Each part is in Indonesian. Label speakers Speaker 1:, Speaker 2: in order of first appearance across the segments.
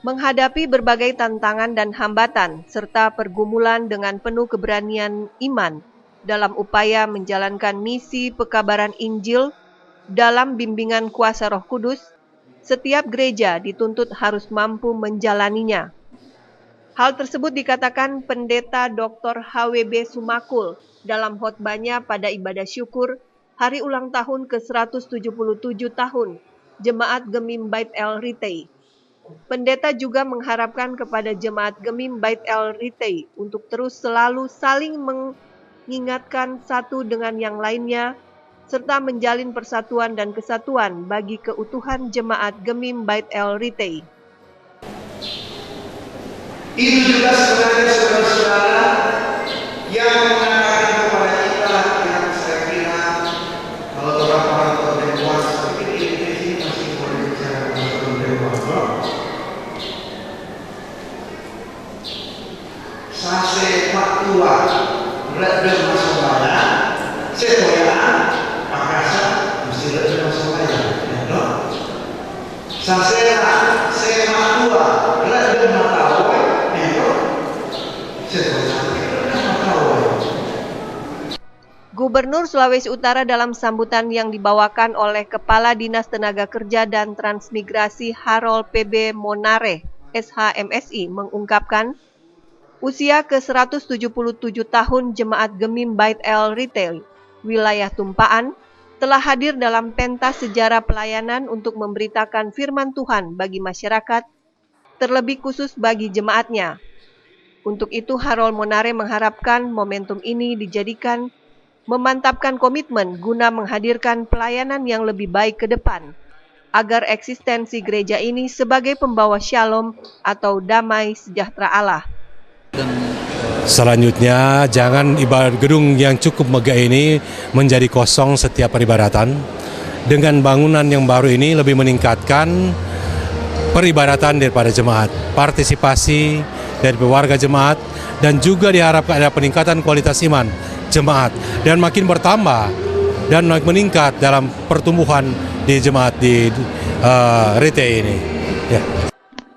Speaker 1: Menghadapi berbagai tantangan dan hambatan, serta pergumulan dengan penuh keberanian iman dalam upaya menjalankan misi pekabaran Injil dalam bimbingan kuasa Roh Kudus, setiap gereja dituntut harus mampu menjalaninya. Hal tersebut dikatakan Pendeta Dr. HWB Sumakul dalam khotbahnya pada ibadah syukur hari ulang tahun ke-177 tahun Jemaat Gemim Bait El Ritei. Pendeta juga mengharapkan kepada Jemaat Gemim Bait El Ritei untuk terus selalu saling mengingatkan satu dengan yang lainnya, serta menjalin persatuan dan kesatuan bagi keutuhan Jemaat Gemim Bait El Ritei.
Speaker 2: Itu juga sebenarnya saudara-saudara yang mengatakan kepada kita yang saya kira kalau orang-orang terdewasa, tapi di sini masih boleh bicara tentang dewasa. Sase faktua rada masalahnya, setoyaan pakasa mesti rada masalahnya, ya. Sase faktua rada matawai.
Speaker 1: Gubernur Sulawesi Utara dalam sambutan yang dibawakan oleh Kepala Dinas Tenaga Kerja dan Transmigrasi Harold PB Monare, SHMSI, mengungkapkan usia ke-177 tahun Jemaat Gemim Bait El Ritei, wilayah Tumpaan, telah hadir dalam pentas sejarah pelayanan untuk memberitakan firman Tuhan bagi masyarakat, terlebih khusus bagi jemaatnya. Untuk itu, Harold Monare mengharapkan momentum ini dijadikan memantapkan komitmen guna menghadirkan pelayanan yang lebih baik ke depan, agar eksistensi gereja ini sebagai pembawa shalom atau damai sejahtera Allah.
Speaker 3: Selanjutnya, jangan ibarat gedung yang cukup megah ini menjadi kosong setiap peribadatan. Dengan bangunan yang baru ini lebih meningkatkan peribadatan daripada jemaat, partisipasi dari warga jemaat, dan juga diharapkan ada peningkatan kualitas iman jemaat dan makin bertambah dan meningkat dalam pertumbuhan di jemaat di Ritei ini. Ya.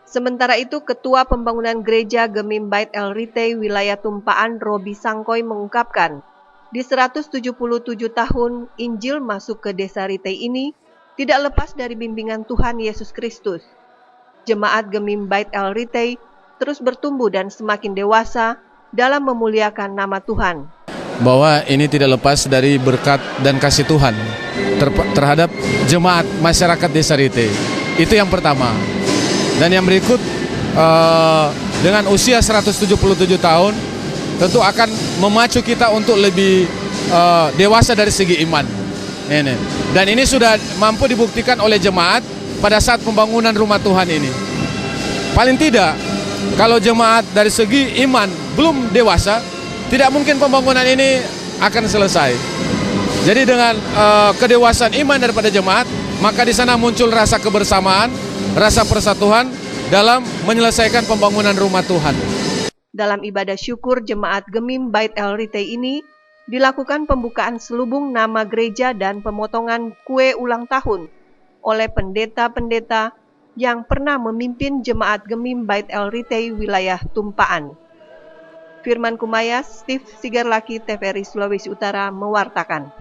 Speaker 1: Sementara itu, Ketua Pembangunan Gereja Gemim Bait El Ritei wilayah Tumpaan Robi Sangkoi mengungkapkan, di 177 tahun Injil masuk ke desa Ritei ini tidak lepas dari bimbingan Tuhan Yesus Kristus. Jemaat Gemim Bait El Ritei terus bertumbuh dan semakin dewasa dalam memuliakan nama Tuhan.
Speaker 4: Bahwa ini tidak lepas dari berkat dan kasih Tuhan terhadap jemaat masyarakat desa Ritei. Itu yang pertama. Dan yang berikut, dengan usia 177 tahun, tentu akan memacu kita untuk lebih dewasa dari segi iman. Dan ini sudah mampu dibuktikan oleh jemaat pada saat pembangunan rumah Tuhan ini. Paling tidak, kalau jemaat dari segi iman belum dewasa, tidak mungkin pembangunan ini akan selesai. Jadi dengan kedewasaan iman daripada jemaat, maka di sana muncul rasa kebersamaan, rasa persatuan dalam menyelesaikan pembangunan rumah Tuhan.
Speaker 1: Dalam ibadah syukur Jemaat Gemim Bait El Ritei ini, dilakukan pembukaan selubung nama gereja dan pemotongan kue ulang tahun oleh pendeta-pendeta yang pernah memimpin Jemaat Gemim Bait El Ritei wilayah Tumpaan. Firman Kumayas, Steve Sigarlaki, TVRI Sulawesi Utara mewartakan.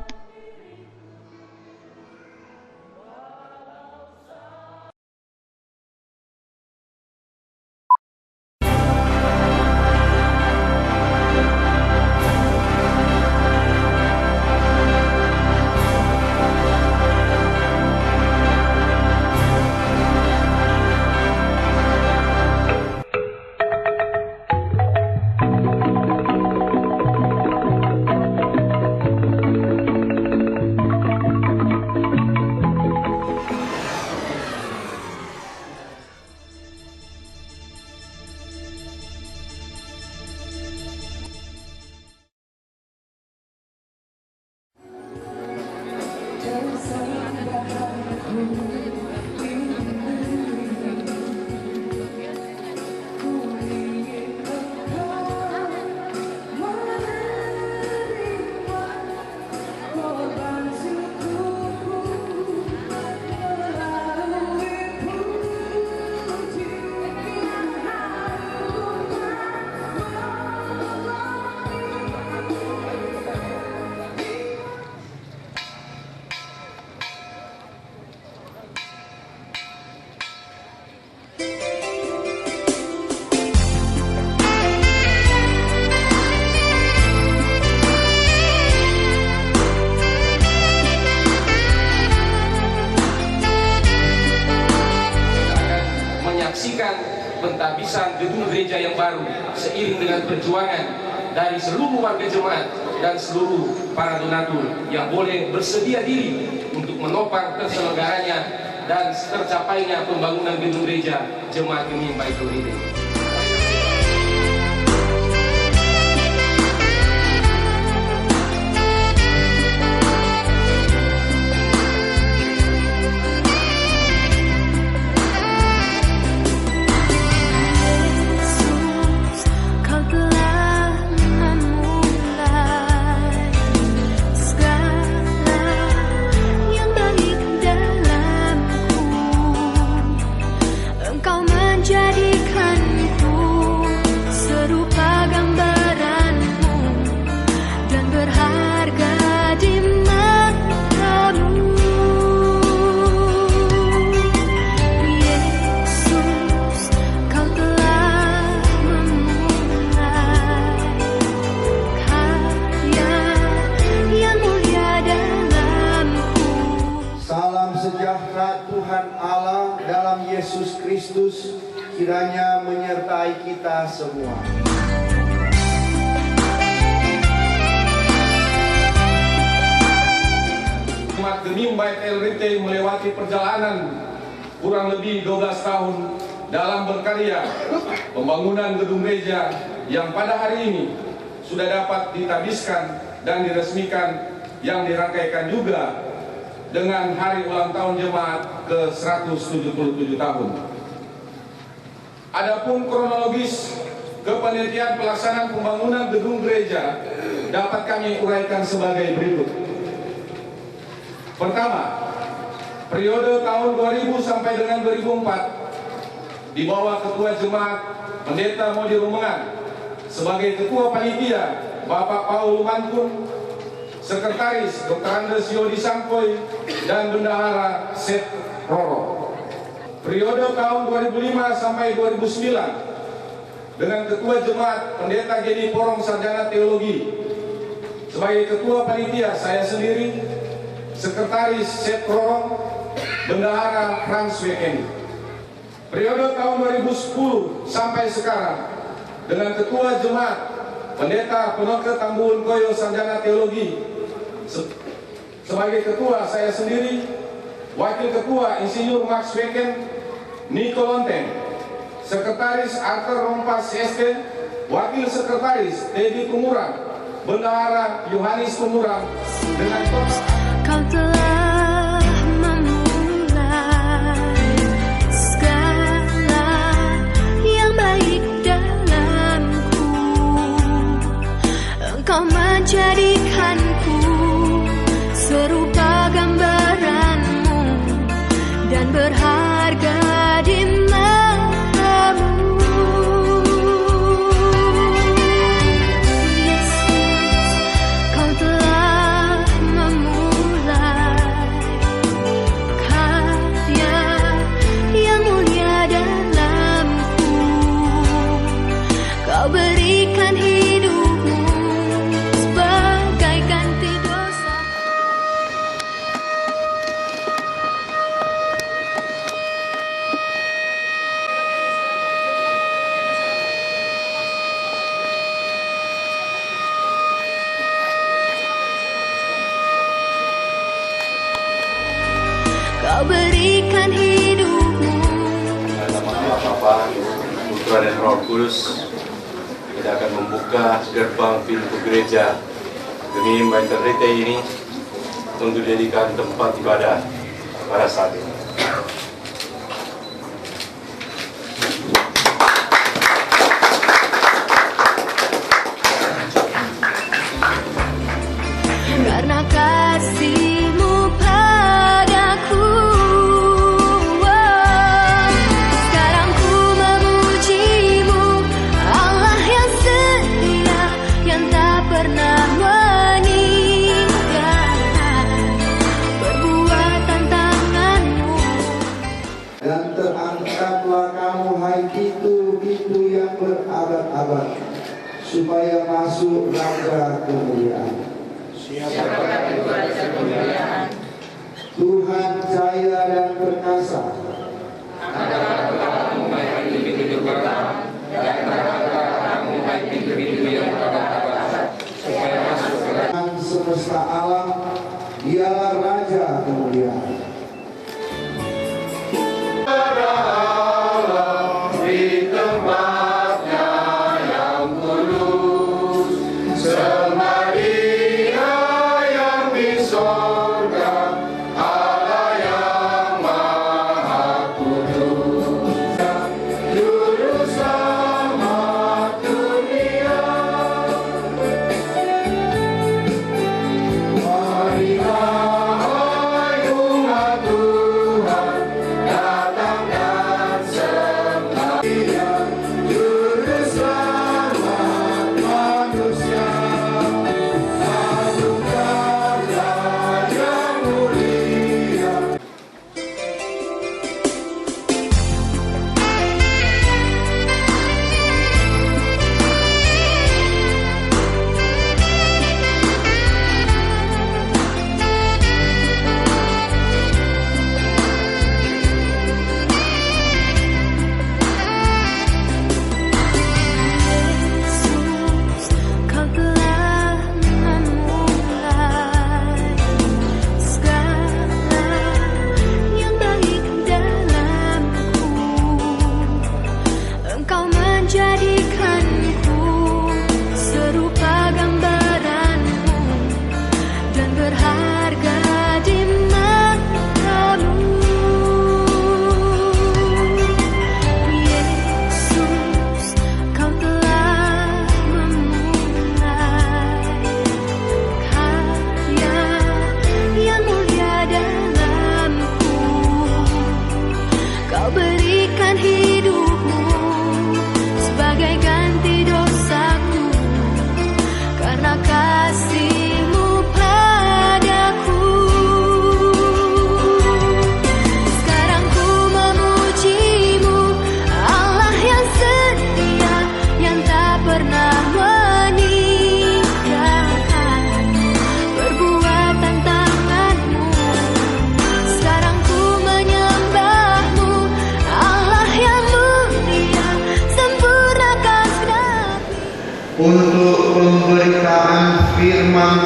Speaker 5: pentahbisan gedung gereja yang baru seiring dengan perjuangan dari seluruh warga jemaat dan seluruh para donatur yang boleh bersedia diri untuk menopang terselenggaranya dan tercapainya pembangunan gedung gereja Jemaat Gemim Baitul Ridin.
Speaker 2: Tuhan Allah dalam Yesus Kristus kiranya menyertai kita semua.
Speaker 5: Jemaat Gemim Baitul Ridin melewati perjalanan kurang lebih 12 tahun dalam berkarya pembangunan gedung gereja yang pada hari ini sudah dapat ditabiskan dan diresmikan, yang dirangkaikan juga dengan hari ulang tahun jemaat ke-177 tahun. Adapun kronologis kepanitiaan pelaksanaan pembangunan gedung gereja dapat kami uraikan sebagai berikut. Pertama, periode tahun 2000 sampai dengan 2004 di bawah Ketua Jemaat Pendeta Modi Rumengan sebagai Ketua Panitia Bapak Paul Lumankun, Sekretaris Dr. Andes Yodi Sampoy, dan Bendahara Seth Roro. Periode tahun 2005 sampai 2009 dengan Ketua Jemaat Pendeta Gedi Porong Sarjana Teologi sebagai Ketua Panitia saya sendiri, Sekretaris Seth Roro, Bendahara Frans WM. Periode tahun 2010 sampai sekarang dengan Ketua Jemaat Pendeta Penoke Tambun Koyo Sarjana Teologi sebagai ketua saya sendiri, Wakil Ketua Insinyur Max Weken Niko Lonteng, Sekretaris Arthur Rompas ST, Wakil Sekretaris Teddy Pemurang, Bendahara Yohanes Pemurang dengan
Speaker 6: Kau telah memulai segala yang baik dalamku. Engkau menjadikanku serupa gambaranmu dan berharga di matamu. Yesus, kau telah memulai karya yang mulia dalamku. Kau berikan hidupmu sebagai ganti dosa. Kau berikan hidupmu.
Speaker 7: Dengan nama Allah Bapa, Putra dan Roh Kudus, kita akan membuka gerbang pintu gereja Gemim Baitul Ridin ini untuk dijadikan tempat ibadah pada saat ini.
Speaker 6: Karena kasih-Mu padaku, sekarang ku memuji-Mu, Allah yang setia, yang tak pernah meninggalkan perbuatan tangan-Mu.
Speaker 2: Dan terangkatlah kamu hai pintu-pintu yang berabad-abad, supaya masuk raga kemuliaan. Tuhan jaya dan perkasa,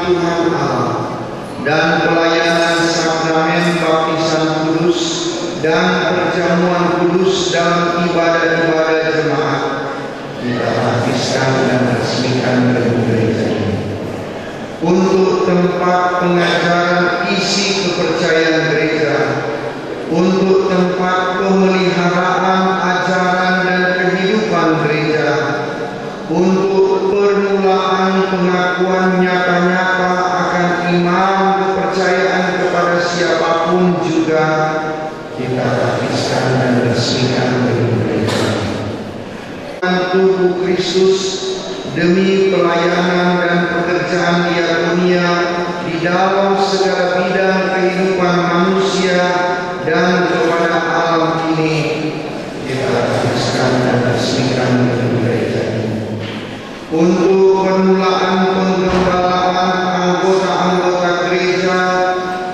Speaker 2: Tuhan Allah dan pelayanan sakramen baptisan kudus dan perjamuan kudus dalam ibadah-ibadah jemaat kita habiskan dan resmikan gedung gereja ini. Untuk tempat pengajaran isi kepercayaan gereja, untuk tempat pemeliharaan ajaran dan kehidupan gereja, untuk permulaan pengakuan nyata-nyata akan iman kepercayaan kepada siapapun juga kita habiskan dan resmikan gedung gereja. Tubuh Kristus demi pelayanan dan pekerjaan diakonia di dalam segala bidang kehidupan manusia dan kepada alam ini kita habiskan dan resmikan gedung gereja ini. Untuk permulaan penggembalaan anggota-anggota gereja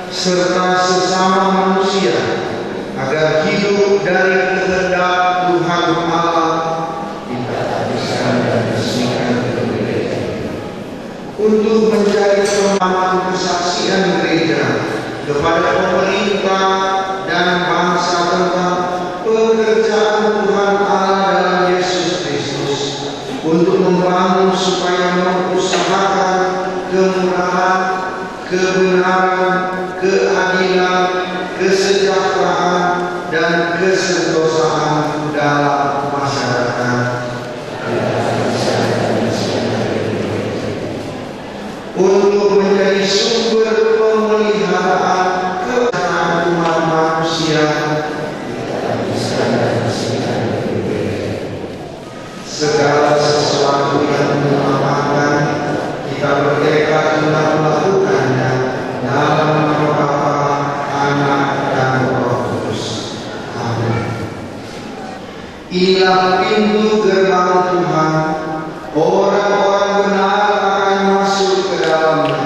Speaker 2: serta sesama manusia agar hidup dari kehendak Tuhan Allah kita habiskan dan resmikan gedung gereja ini. Untuk menjadi pemahaman kesaksian gereja kepada pemerintah dan bangsa tentang pekerjaan Tuhan Allah dalam Yesus Kristus, untuk membangun supaya mengusahakan kemurahan, kebenaran, keadilan, kesejahteraan, dan kesentosaan dalam masyarakat. Untuk menjadi sumber pemeliharaan kebenaran umat manusia, segala sesuatu yang menyelamatkan kita bertekad untuk melakukannya dalam nama Bapa, Anak, dan Roh Kudus. Amin. Inilah pintu gerbang Tuhan, orang-orang benar akan masuk ke dalamnya.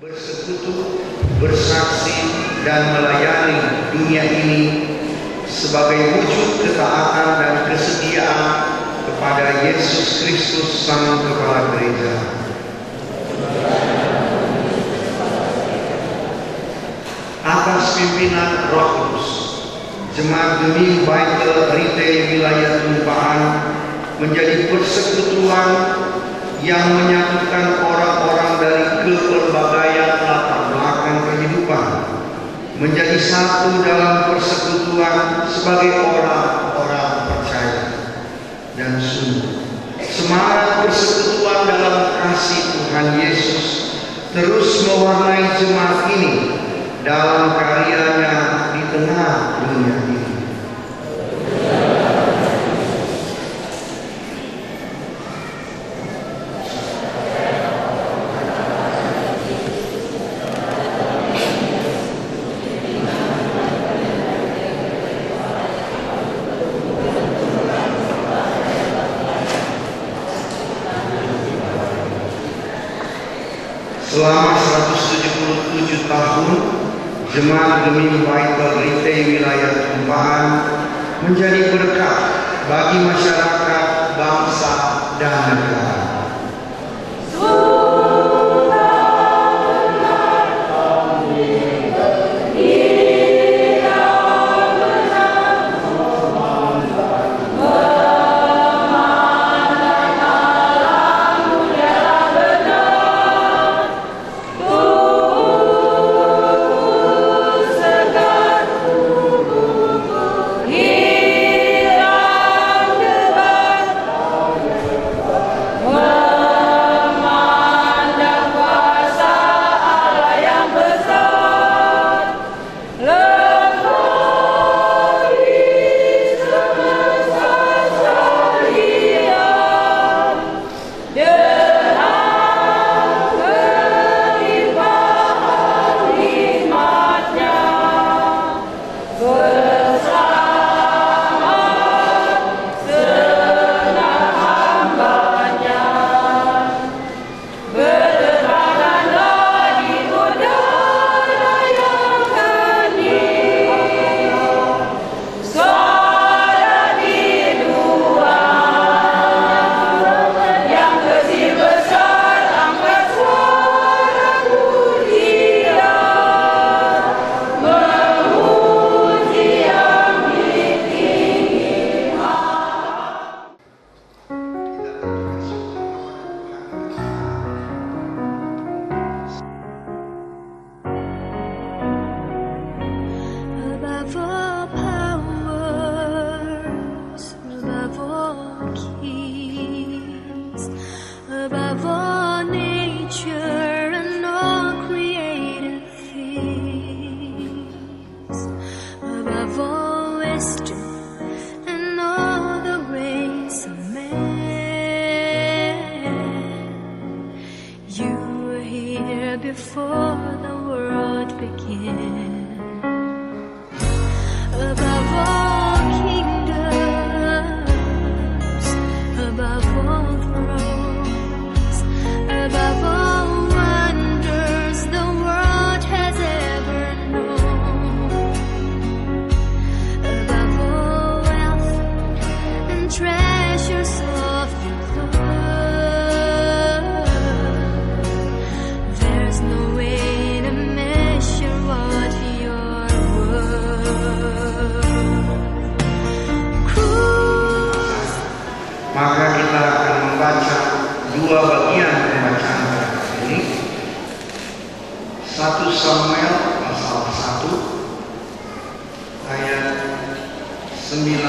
Speaker 2: Bersekutu, bersaksi, dan melayani dunia ini sebagai wujud ketaatan dan kesetiaan kepada Yesus Kristus Sang Kepala Gereja. Atas pimpinan Roh Kudus, Jemaat Gemi Baitul Rite Wilayah Tumpahan menjadi persekutuan yang menyatukan orang-orang dari kepelbagaian latar belakang kehidupan menjadi satu dalam persekutuan sebagai orang-orang percaya. Dan sungguh semarak persekutuan dalam kasih Tuhan Yesus terus mewarnai jemaat ini dalam karyanya di tengah dunia ini. Selama 177 tahun, Jemaat Gemi Baitul Rite Wilayah Tumpahan menjadi berkat bagi masyarakat, bangsa, dan negara.
Speaker 6: Wow. Above all powers, above all kings, above all nature and all created things, above all wisdom and all the ways of man. You were here before the world began. Above all kingdoms, above all thrones, above all wonders the world has ever known, above all wealth and treasures of your love, there's no way to measure what you're worth.
Speaker 2: Maka kita akan membaca dua bagian pembacaan ini. 1 Samuel pasal 1 ayat 19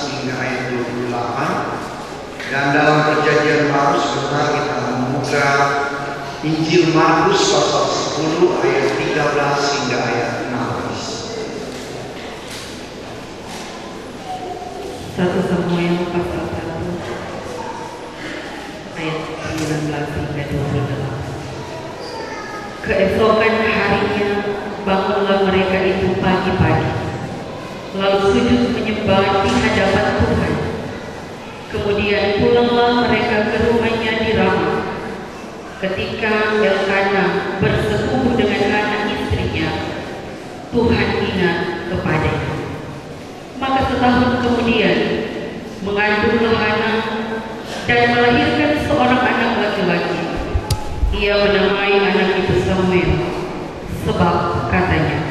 Speaker 2: hingga ayat 28, dan dalam perjanjian baru sebentar kita membuka Injil Markus pasal 10 ayat 13 hingga ayat 16.
Speaker 8: 1 Samuel pasal 1 ayat 19 hingga 28. Keesokan harinya bangunlah mereka itu pagi-pagi, lalu sujud menyembah di hadapan Tuhan. Kemudian pulanglah mereka ke rumahnya di Rama. Ketika Elkana bersetubuh dengan anak istrinya, Tuhan ingat kepadanya. Maka setahun kemudian mengandunglah Hana dan melahirkan seorang anak laki-laki. Ia menamai anak itu Samuel, sebab katanya,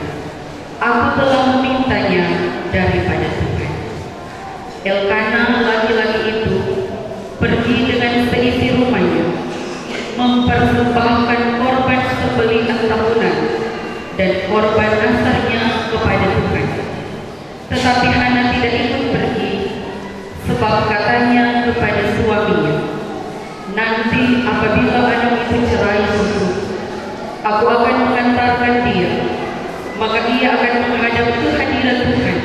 Speaker 8: aku telah memintanya daripada Tuhan. Elkana laki-laki itu pergi dengan seisi rumahnya, mempersembahkan korban sembelihan tahunan dan korban nasarnya kepada Tuhan. Tetapi Hana tidak ikut pergi, sebab katanya kepada suaminya, nanti apabila anak itu cerai susu, aku akan mengantarkan dia, maka ia akan menghadap ke hadirat Tuhan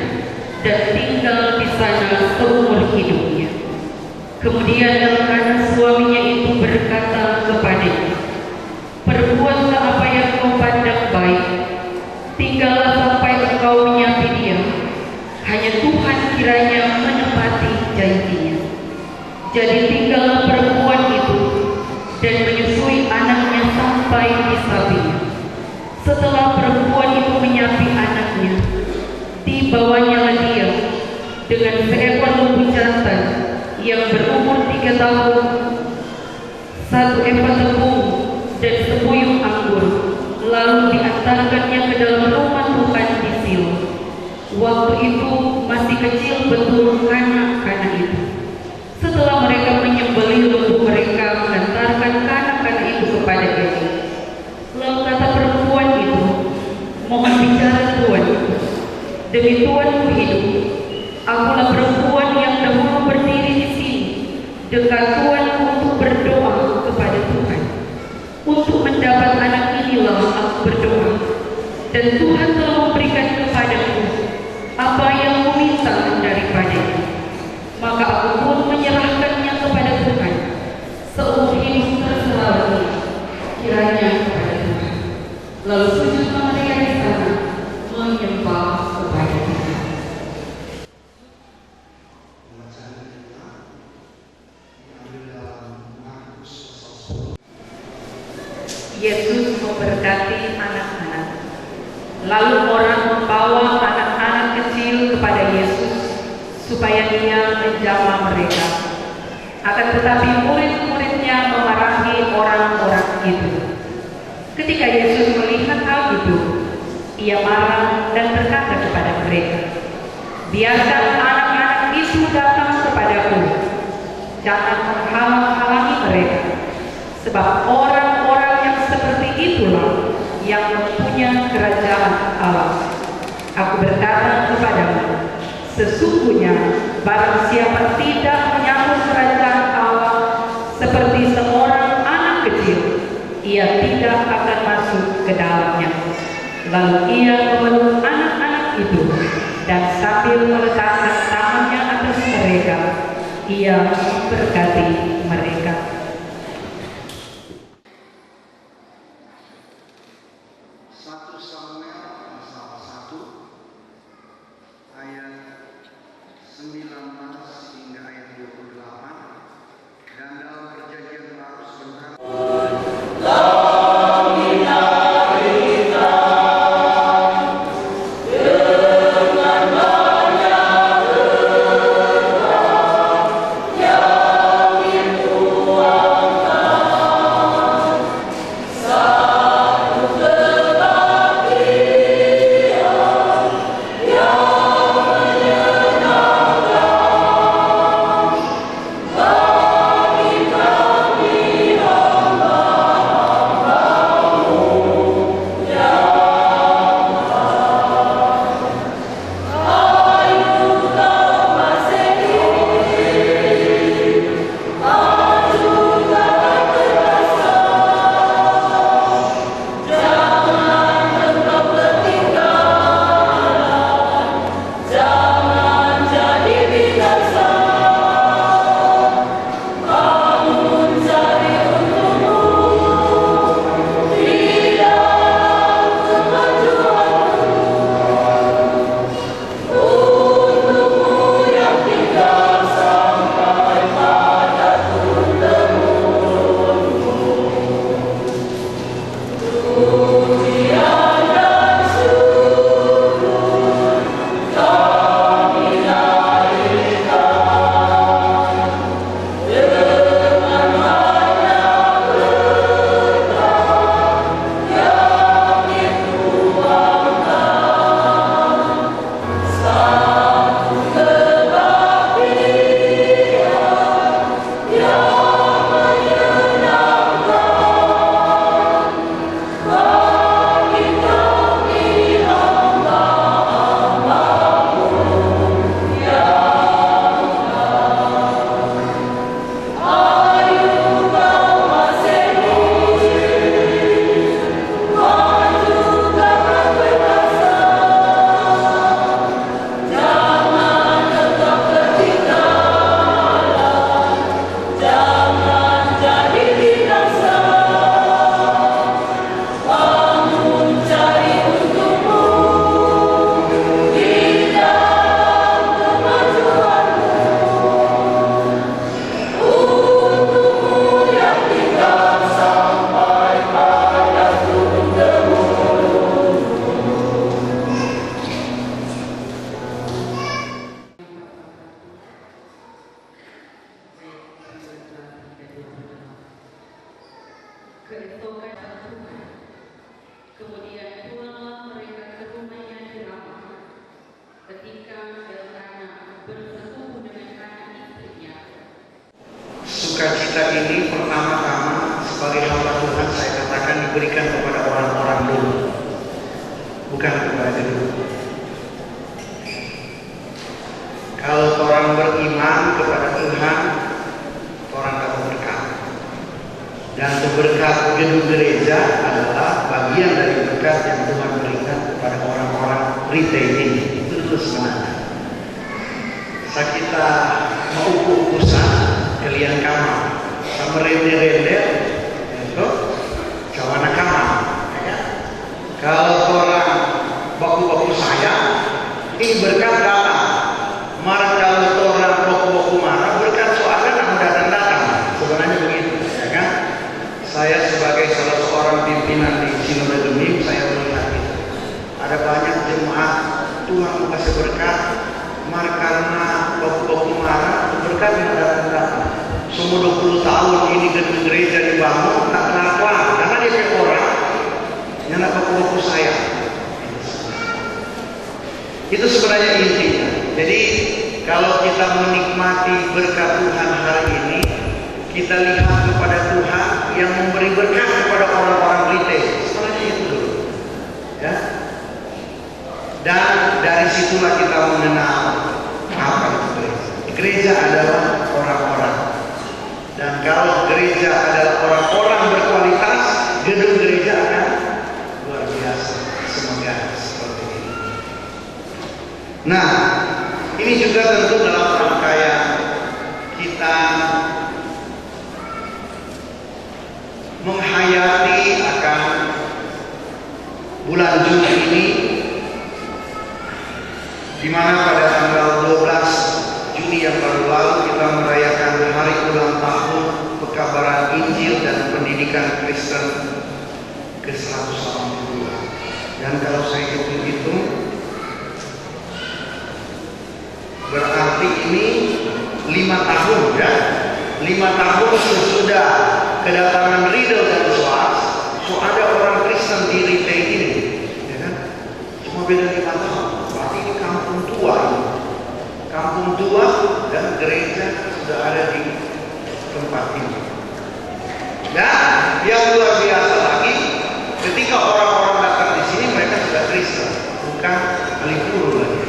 Speaker 8: dan tinggal di sana seumur hidupnya. Kemudian Elkana suaminya itu berkata kepadanya, perbuatlah apa yang kau pandang baik, tinggallah sampai engkau menyapi dia. Hanya Tuhan kiranya menepati janjinya. Jadi tinggallah perempuan itu dan menyusui anaknya sampai disapinya. Setelah perempuan itu menyapi anaknya, dibawanyalah dia dengan seekor lembu jantan yang berumur 3 tahun, 1 ekor tepung dan sebuyung anggur, lalu diantarkannya ke dalam rumah Tuhan di Silo. Waktu itu masih kecil betul kanak-kanak itu. Setelah mereka menyembelih lembu, mereka mengantarkan kanak-kanak itu kepada Eli. Lalu kata perempuan itu, mohon bicara Tuan, demi Tuanku hidup, akulah perempuan yang dahulu berdiri di sini dekat Tuan untuk berdoa kepada Tuhan. Untuk mendapat anak inilah aku berdoa, dan Tuhan telah memberikan kepadaku apa yang kuminta daripadanya. Maka aku pun menyerahkannya kepada Tuhan. Seumur hidup terserah dia, kiranya kepada Tuhan. Lalu sujudlah mereka di sana menyembah kepada supaya ia menjamah mereka. Akan tetapi murid-muridnya memarahi orang-orang itu. Ketika Yesus melihat hal itu, ia marah dan berkata kepada mereka, "Biarkan anak-anak itu datang kepadaku, jangan menghalang-halangi mereka, sebab orang-orang yang seperti itulah yang mempunyai kerajaan Allah. Aku berkata kepadamu, sesungguhnya barang siapa tidak menyambut kerajaan Allah seperti seorang anak kecil, ia tidak akan masuk ke dalamnya." Lalu ia memeluk anak-anak itu dan sambil meletakkan tangannya atas mereka, ia memberkati mereka.
Speaker 2: Sukacita ini pertama-tama sebagai hamba Tuhan saya katakan diberikan kepada orang-orang dulu, bukan kepada gedung. Kalau orang beriman kepada Tuhan, orang dapat berkat. Dan berkat gedung gereja adalah bagian dari berkat yang Tuhan berikan kepada orang-orang retail ini. Itu terus menang. Kita mau urusan kalian kamar sama rende-rende itu kawana kamar ya. Kalau orang baku-baku saya ini berkat datang marah, kalau orang baku-baku marah berkat soalnya nak datang-datang, sebenarnya begitu ya kan. Saya sebagai salah seorang pimpinan di Sinode Gemim, saya melihat itu ada banyak jemaat Tuhan kasih berkat karena baku-baku marah, berkat yang datang. Semua 20 tahun ini gedung gereja dibangun, tak kenapa, karena dia kayak orang yang nak baku-baku saya. Itu sebenarnya intinya. Jadi kalau kita menikmati berkat Tuhan hari ini, kita lihat kepada Tuhan yang memberi berkat kepada orang-orang pelite. Sebenarnya itu dulu, ya. Dan dari situlah kita mengenal apa itu gereja. Gereja adalah orang-orang. Dan kalau gereja adalah orang-orang berkualitas, gedung gereja akan luar biasa, semoga seperti ini. Nah, ini juga tentu dalam rangkaian kita menghayati akan bulan Juni ini, di mana pada tanggal 12 Juni yang baru lalu kita merayakan hari ulang tahun pekabaran Injil dan pendidikan Kristen ke-182. Dan kalau saya hitung-hitung, berarti ini 5 tahun, ya. 5 tahun sesudah kedatangan Riedel dan Schwartz, so ada orang Kristen di Rite ini, ya kan? Cuma beda 5 tahun. Berarti ini kampung tua ini. Kampung tua dan gereja sudah ada di tempat ini. Dan yang luar biasa lagi, ketika orang-orang datang di sini mereka sudah Kristen, bukan ahli guru lagi.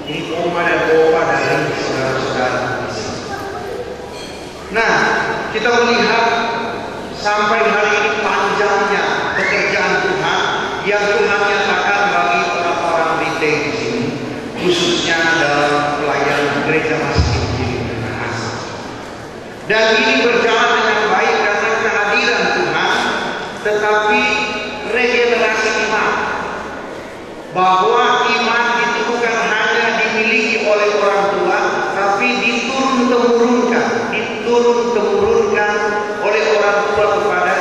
Speaker 2: Ini oma dan opa dari saudara-saudara. Nah, kita melihat sampai hari ini panjangnya pekerjaan Tuhan yang Tuhan nyatakan bagi orang-orang Rite di sini, khususnya dalam pelayanan gereja masjid di Minahasa. Dan ini berjalan dengan baik karena kehadiran Tuhan, tetapi regenerasi iman, bahwa iman itu bukan hanya dimiliki oleh orang tua, tapi diturun-temurunkan oleh orang tua kepada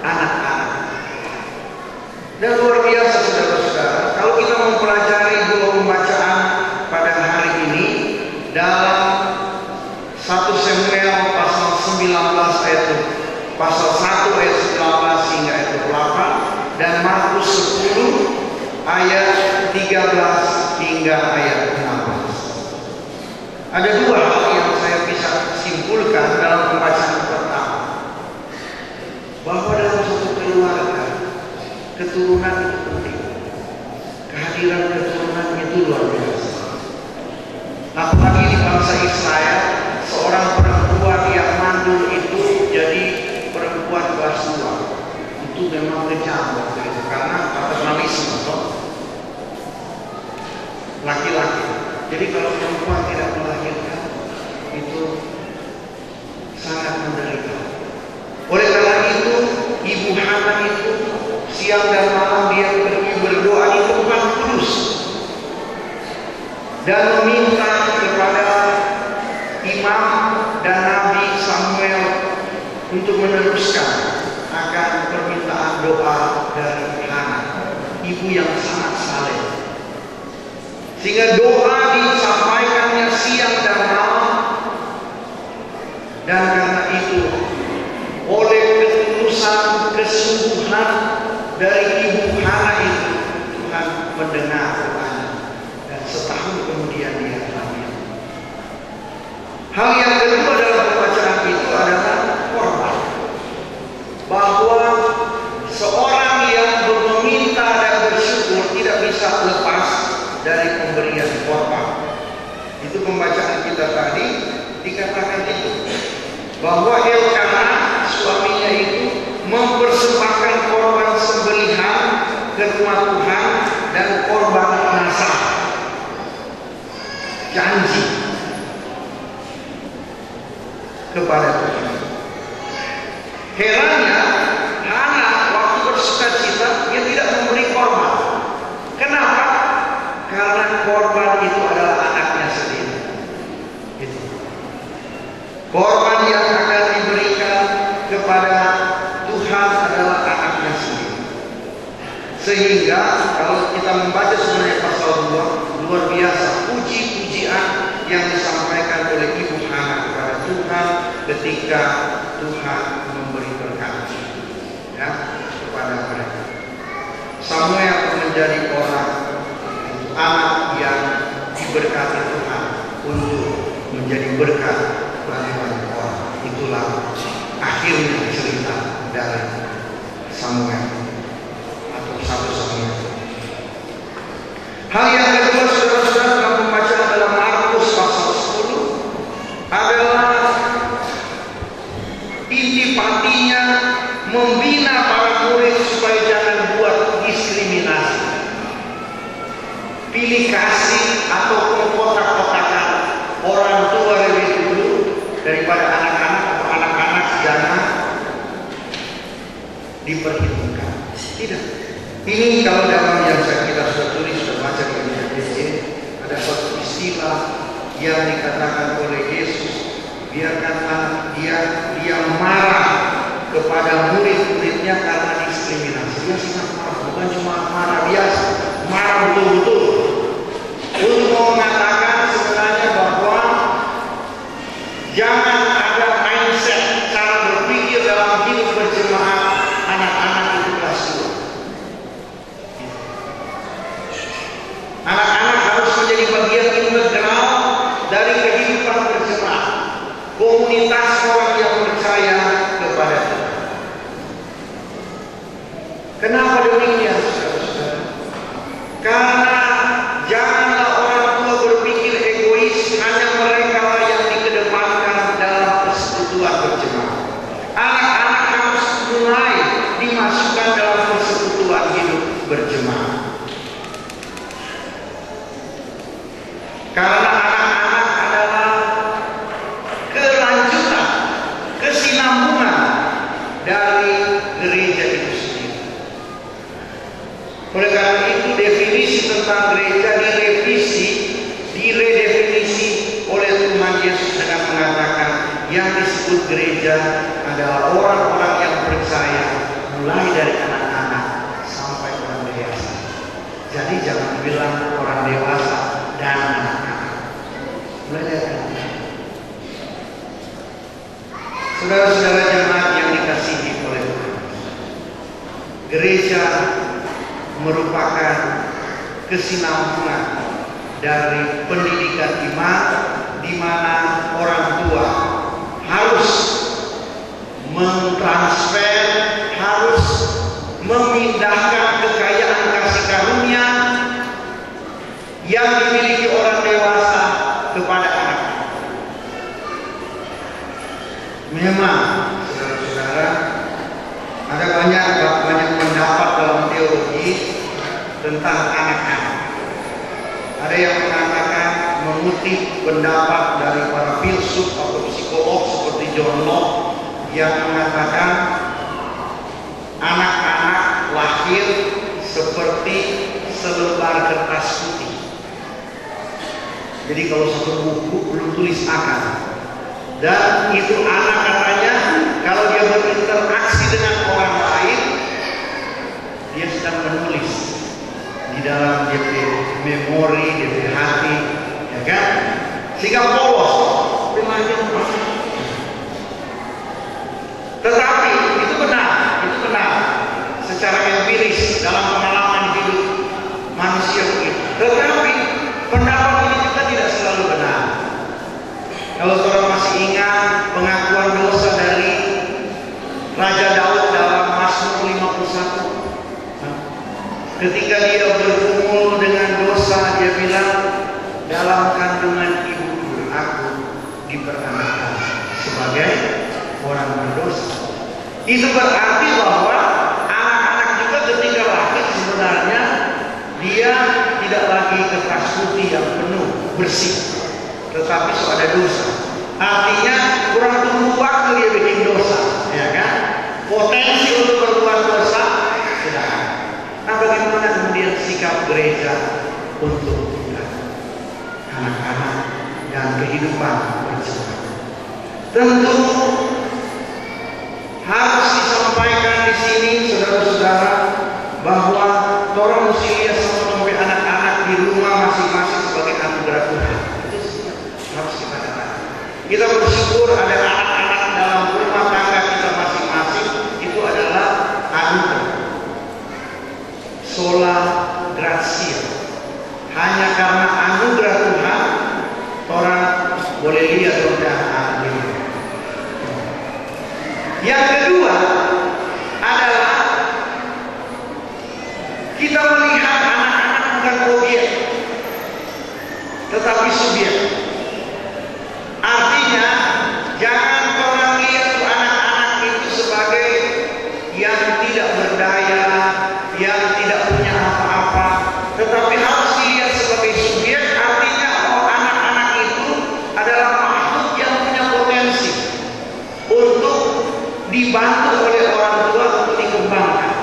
Speaker 2: anak-anak. Dan luar biasa saudara-saudara, kalau kita mempelajari dua pembacaan pada hari ini dalam 1 Samuel pasal 19 ayat pasal 1 ayat 19 hingga ayat 28 dan Markus 10 ayat 13 hingga ayat 16. Ada dua hal yang saya bisa simpulkan dalam pembacaan pertama, bahwa dalam satu keluarga keturunan itu penting. Kehadiran keturunan itu luar biasa. Apalagi di bangsa Israel, seorang perempuan yang mandul itu jadi perempuan kelas 2. Itu memang kejam waktu itu karena paternalisme, toh. Laki-laki. Jadi kalau perempuan tidak melahirkan itu sangat menderita. Oleh karena itu, Ibu Hana itu siang dan malam dia pergi berdoa di tempat kudus dan meminta kepada imam dan Nabi Samuel untuk meneruskan akan permintaan doa dari Hana, ibu yang sangat saleh. Sehingga doa disampaikannya siang dan malam, dan karena itu oleh ketulusan kesungguhan dari Ibu Hana itu Tuhan mendengar doanya, dan setahun kemudian dia hamil. Hal yang kedua dalam pembacaan itu adalah korban, bahwa seorang yang meminta dan bersyukur tidak bisa lepas dari pemberian korban. Itu pembacaan kita tadi dikatakan itu, bahwa Elkana suaminya itu mempersembahkan korban sembelihan ke rumah Tuhan dan korban nazar, janji kepada Tuhan. Herannya Hana waktu bersukacita dia tidak memberi korban. Kenapa? Karena korban itu adalah anaknya sendiri. Itu korban yang akan diberikan kepada Tuhan adalah anaknya sendiri. Sehingga kalau kita membaca sebenarnya pasal 2, luar biasa puji-pujian yang disampaikan oleh Ibu Hana kepada Tuhan ketika Tuhan memberi berkat ya, kepada mereka. Samuel menjadi orang anak yang diberkati Tuhan untuk menjadi berkat bagi banyak orang. Itulah akhirnya cerita dari Samuel atau 1 Samuel. Hal yang kedua, saudara-saudara, dalam pembacaan dalam Markus pasal 10 adalah intipatinya membina para murid supaya jangan buat diskriminasi, pilih kasih atau kotak-kotakan orang tua lebih dulu daripada anak-anak atau anak-anak jangan diperhitungkan. Tidak. Ini kalau dalam yang kita sudah tulis, sudah baca di MJC, ada suatu istilah yang dikatakan oleh Yesus, biarkan anak dia marah kepada murid-muridnya karena diskriminasi. Dia sangat marah, bukan cuma marah biasa, marah betul-betul untuk mengatakan sebenarnya bahwa jangan ada mindset cara berpikir dalam hidup berjemaat anak-anak itu kelas 2. Anak-anak harus menjadi bagian integral dari kehidupan berjemaat, komunitas orang yang percaya kepada Tuhan. Kenapa demikian, saudara-saudara? Karena janganlah orang tua berpikir egois, hanya mereka lah yang dikedepankan dalam persekutuan berjemaat. Anak-anak harus mulai dimasukkan dalam persekutuan hidup berjemaat. Karena anak-anak adalah kelanjutan, kesinambungan dari gereja itu sendiri. Oleh karena itu definisi tentang gereja diredefinisi oleh Tuhan Yesus dengan mengatakan yang disebut gereja adalah orang-orang yang percaya mulai dari anak-anak sampai orang dewasa. Jadi jangan bilang orang dewasa dan anak-anak. Mulai dari anak-anak. Saudara-saudara jemaat yang dikasihi oleh Tuhan, gereja merupakan kesinambungan dari pendidikan iman di mana orang tua harus mentransfer, harus memindahkan kekayaan kasih karunia yang dimiliki orang dewasa kepada anak. Memang saudara-saudara, ada banyak pendapat dalam teologi tentang anak-anak. Ada yang mengatakan mengutip pendapat dari para filsuf atau psikolog seperti John Locke yang mengatakan anak-anak lahir seperti selembar kertas putih. Jadi kalau satu buku belum tulis akar, dan itu anak katanya kalau dia berinteraksi dengan orang lain, dia sedang menulis di dalam DP memori, DP hati, ya kan? Sehingga polos, tetapi itu benar secara empiris dalam pengalaman hidup manusia begitu. Tetapi pendapat ini juga tidak selalu benar. Kalau saudara masih ingat pengakuan dosa dari Raja Daud dalam Mazmur 51, ketika dia bergumul dengan dosa, dia bilang, dalam kandungan ibuku aku diperanakan sebagai orang berdosa. Itu berarti bahwa anak-anak juga ketika lahir sebenarnya dia tidak lagi kertas putih yang penuh bersih, tetapi ada dosa. Artinya kurang tunggu waktu dia bikin dosa, ya kan? Potensi untuk berbuat dosa sudah ada. Nah, bagaimana kemudian sikap gereja untuk anak-anak dan kehidupan berjemaat? Tentu harus disampaikan di sini, saudara-saudara, bahwa orang mesti lihat sampai anak-anak di rumah masing-masing sebagai anugerah Tuhan. harus kita katakan. Kita bersyukur ada anak-anak dalam rumah tangga kita masing-masing, itu adalah anugerah. Sola gratia. Hanya karena anugerah Tuhan orang boleh lihat roda ini. Yang kedua adalah kita melihat anak-anak bukan objek, tetapi subjek. Artinya jangan orang lihat anak-anak itu sebagai yang tidak berdaya, yang tidak punya apa-apa, tetapi harus dilihat sebagai subjek. Artinya anak-anak itu adalah makhluk yang punya potensi untuk dibantu oleh orang tua untuk dikembangkan.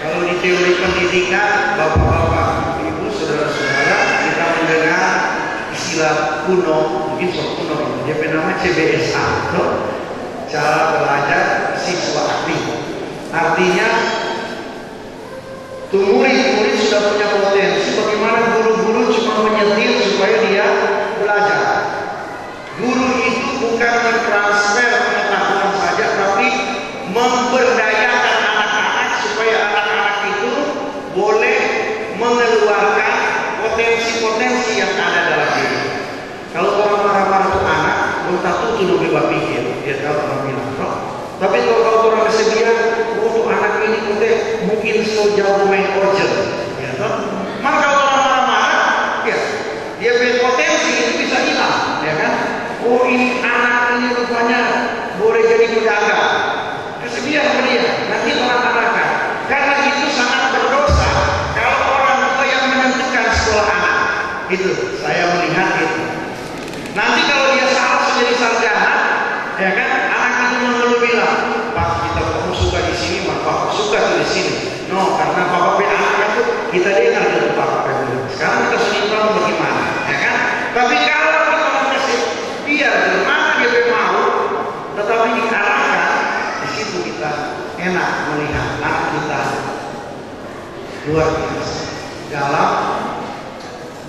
Speaker 2: Kalau di teori pendidikan, bapak-bapak, ibu, saudara-saudara, kita mendengar istilah kuno, mungkin sok kuno, dia bernama CBSA, cara belajar siswa aktif. Artinya murid-murid sudah punya potensi, bagaimana guru-guru cuma menyetir supaya dia belajar. Guru itu bukan mentransfer pengetahuan saja, tapi memberdayakan anak-anak supaya anak-anak itu boleh mengeluarkan potensi-potensi yang ada dalam diri. Kalau orang marah-marah itu anak, belum tentu itu lebih berpikir, dia tahu orang bilang. Tapi kalau orang bersedia, untuk anak ini mungkin sejauh main organ, ya toh. Maka kalau orang marah-marah, ya dia berpotensi itu bisa hilang, ya kan? Oh ini anak ini rupanya boleh jadi pedagang, kesedia sama dia, nanti orang-anakan. Karena itu sangat berdosa kalau orang tua yang menentukan sekolah anak. Itu saya melihat itu. Nanti kalau dia salah menjadi sarjana, ya kan? Anak itu mengeluh bilang, Pak kita kamu suka di sini, Pak suka di sini. No, karena Bapak punya anak itu kita dengar dari Bapak dulu. Sekarang kita sudah tahu bagaimana, ya kan? Tapi kalau kita kasih biar mana dia mau, tetapi diarahkan, di situ kita enak melihat anak kita luar biasa dalam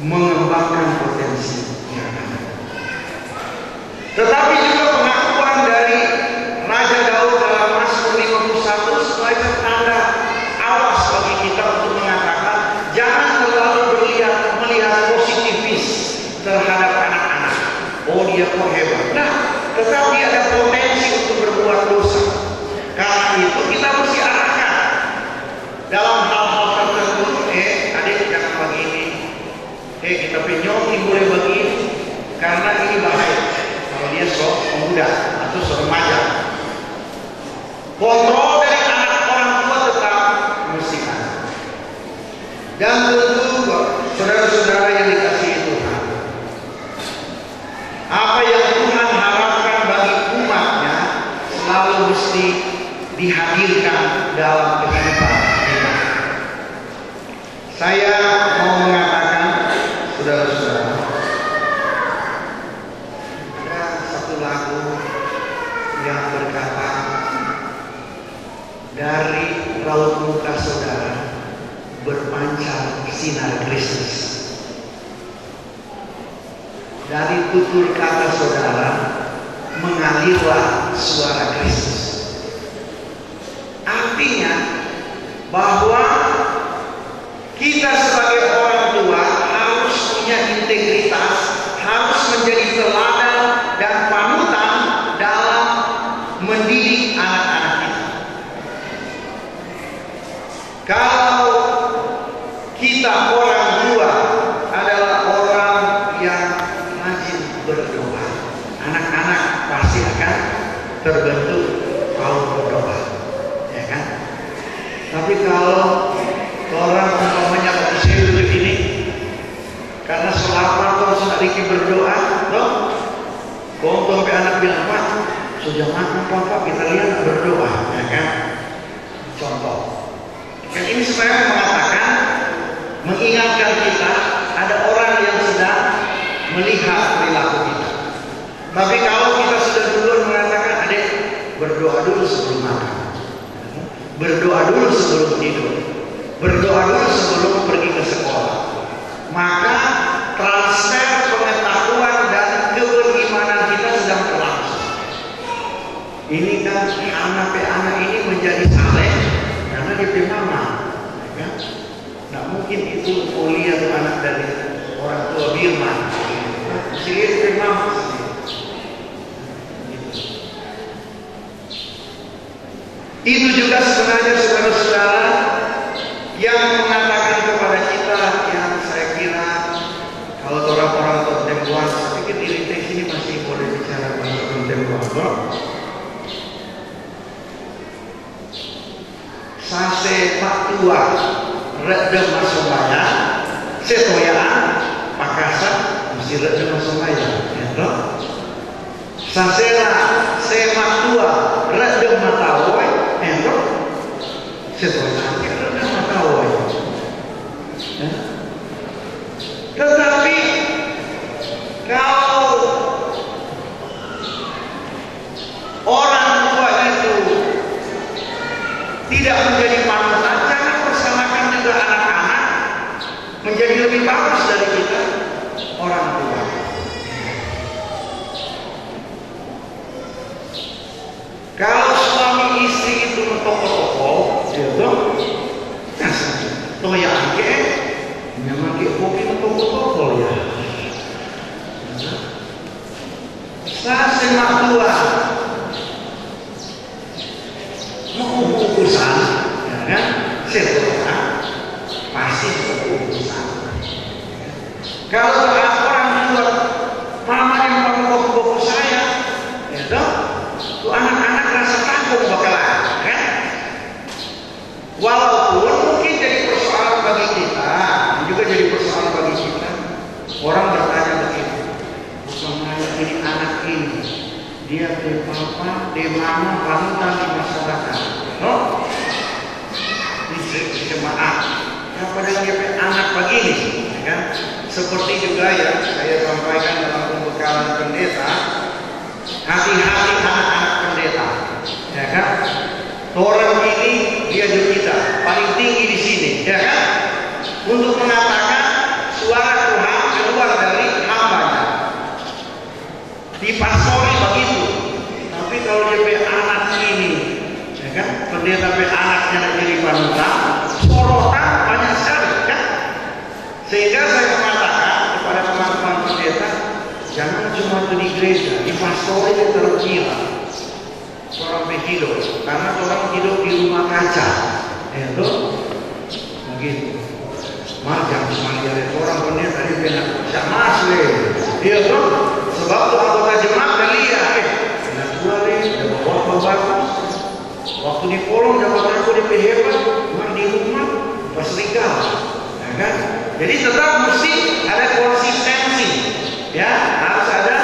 Speaker 2: mengembangkan potensi yang ada. Tetapi juga pengakuan dari Raja Daud dalam Mazmur 51 sebagai tanda awas bagi kita untuk mengatakan jangan terlalu melihat positifis terhadap anak-anak. Oh dia kok hebat. Nah, tetapi ada potensi untuk berbuat dosa. Karena itu kita mesti arahkan dalam hal-hal tertentu. Adik jangan begini. Kita penyok boleh begini karena ini bahaya. Kalau dia pemuda atau remaja, kontrol dari anak orang tua tetap mesti ada. Dan tentu saudara-saudara yang dikasihi Tuhan, apa yang Tuhan harapkan bagi umatnya selalu mesti dihadirkan dalam kehidupan kita. Saya mau mengatakan, saudara-saudara, lagu yang berkata dari raut muka saudara berpancar sinar Kristus, dari tutur kata saudara mengalirlah suara Kristus. Artinya bahwa kita sebagai orang tua harus punya integritas, harus menjadi teladan dan panutan dalam mendidik anak-anak kita. Kalau kita orang tua adalah orang yang rajin berdoa, anak-anak pasti akan terbentuk mau berdoa, ya kan? Tapi kalau orang umpamanya bagi saya duduk ini karena selapar atau sudah dikit berdoa, toh Kompon anak bilang, Pak, sudah makan Pak, kita lihat berdoa, ya kan? Contoh. Yang ini sebenarnya mengatakan, mengingatkan kita ada orang yang sedang melihat perilaku kita. Tapi kalau kita sudah duluan mengatakan, adik, berdoa dulu sebelum makan, berdoa dulu sebelum tidur, berdoa dulu sebelum pergi ke sekolah, maka transfer sehingga anak ini menjadi saleh karena dia punya mama, ya. Nggak mungkin itu Olia atau anak dari orang tua Birman, mesti dia punya mama. Itu juga sebenarnya saudara-saudara yang mengatakan kepada kita, yang saya kira kalau orang-orang kontemporer, saya pikir diri di sini masih boleh bicara bahasa kontemporer. Sase pak tua redem masomaya, setoyaan Makassar mesti redem masomaya, ya toh. Sasera semak tua redem matawoy, ya toh. Setoyaan redem matawoy. Tetapi kalau orang tua itu tidak menjadi panutan, jangan persamakan juga anak-anak menjadi lebih bagus dari kita orang tua. Kalau suami istri itu mentoko-toko, itu toya angke, memang kopi mentoko-toko ya. Saya semak tua. Mau urusan, ya kan? Setelah pasti urusan. Kalau orang tua mama yang bawa saya, itu anak-anak rasa takut bakalan, kan? Walaupun mungkin jadi persoalan bagi kita, juga jadi persoalan bagi kita. Orang bertanya begitu, bagaimana ini anak ini? Dia dari papa, dari mama, panutan di masyarakat. No? Di jemaat. Apa dengan dia anak begini? Ya kan? Seperti juga yang saya sampaikan dalam pembekalan pendeta. Hati-hati anak-anak pendeta. Ya kan? Orang ini dia juga kita paling tinggi di sini. Ya kan? Untuk mengatakan suara Tuhan keluar dari hambanya. Dipastori begitu. Tapi kalau dia punya anak ini, ya kan, pendeta punya anaknya jadi panutan, sorotan banyak sekali, kan? Sehingga saya mengatakan kepada teman-teman pendeta, jangan cuma di gereja, di pastori itu terkira orang hidup, karena orang hidup di rumah kaca, itu begitu. Jangan cuma lihat orang pendeta di benak, sama asli, dia tuh. Sebab tuh anggota jemaat kan lihat, enak gua nih, dapat bagus. Waktu di kolong dapat aku di hebat, cuma di rumah pas legal, ya kan? Jadi tetap mesti ada konsistensi, ya harus ada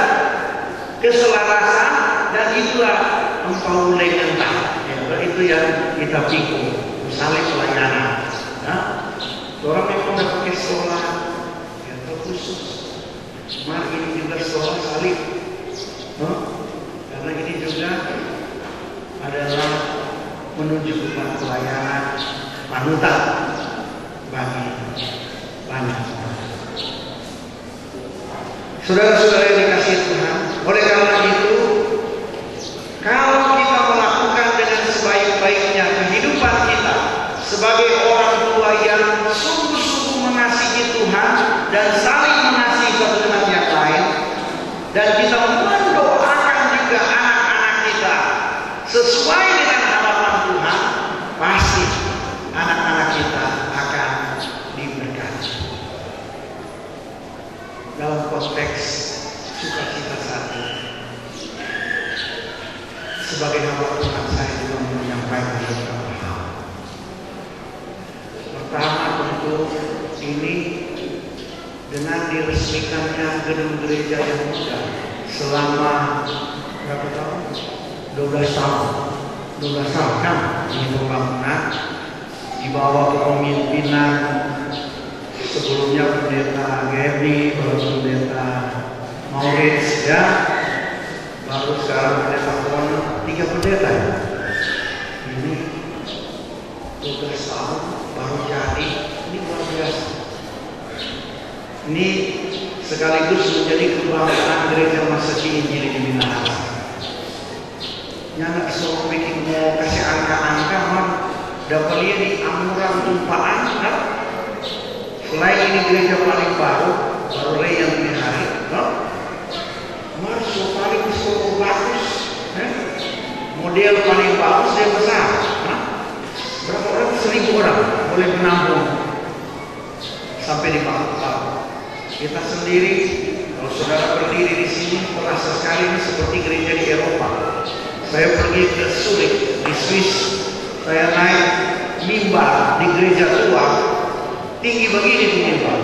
Speaker 2: keselarasan dan itulah empau legenda, ya, itu yang kita pikir, saling pelayanan. Nah, orang memang udah pakai sholat, ya khusus. Mari ini juga sholat salib, karena ini juga adalah menuju kepada pelayanan panutan bagi banyak. Saudara-saudara yang dikasihi Tuhan, oleh karena itu, kalau kita melakukan dengan sebaik-baiknya kehidupan kita sebagai orang tua yang sungguh-sungguh mengasihi Tuhan dan saling mengasihi satu dengan yang lain, dan kita mendoakan juga anak-anak kita sesuai dengan harapan Tuhan, pasti anak-anak kita akan diberkati. Dalam konteks sukacita satu, sebagai hamba Tuhan saya juga menyampaikan beberapa hal. Pertama tentu ini dengan diresmikannya gedung gereja yang muda selama berapa tahun? 12 tahun kan ini pembangunan di bawah kepemimpinan sebelumnya pendeta Gary, baru pendeta Maurits, ya, baru sekarang pendeta Kono, 3 pendeta ya. Ini 12 tahun baru jadi, ini luar biasa. Ini sekaligus menjadi kebanggaan gereja masa Injil di Minahasa. Nyana suruh bikin mau kasih angka-angka mah dapat lihat di amuran tumpaan kan? Selain ini gereja paling baru yang di hari, masuk paling bagus, model paling bagus dan besar. Berapa orang? 1000 orang boleh menampung sampai di bawah. Kita sendiri, kalau saudara berdiri di sini, terasa sekali ini seperti gereja di Eropa. Saya pergi ke Zurich di Swiss, saya naik mimbar di gereja tua, tinggi begini tuh mimbar.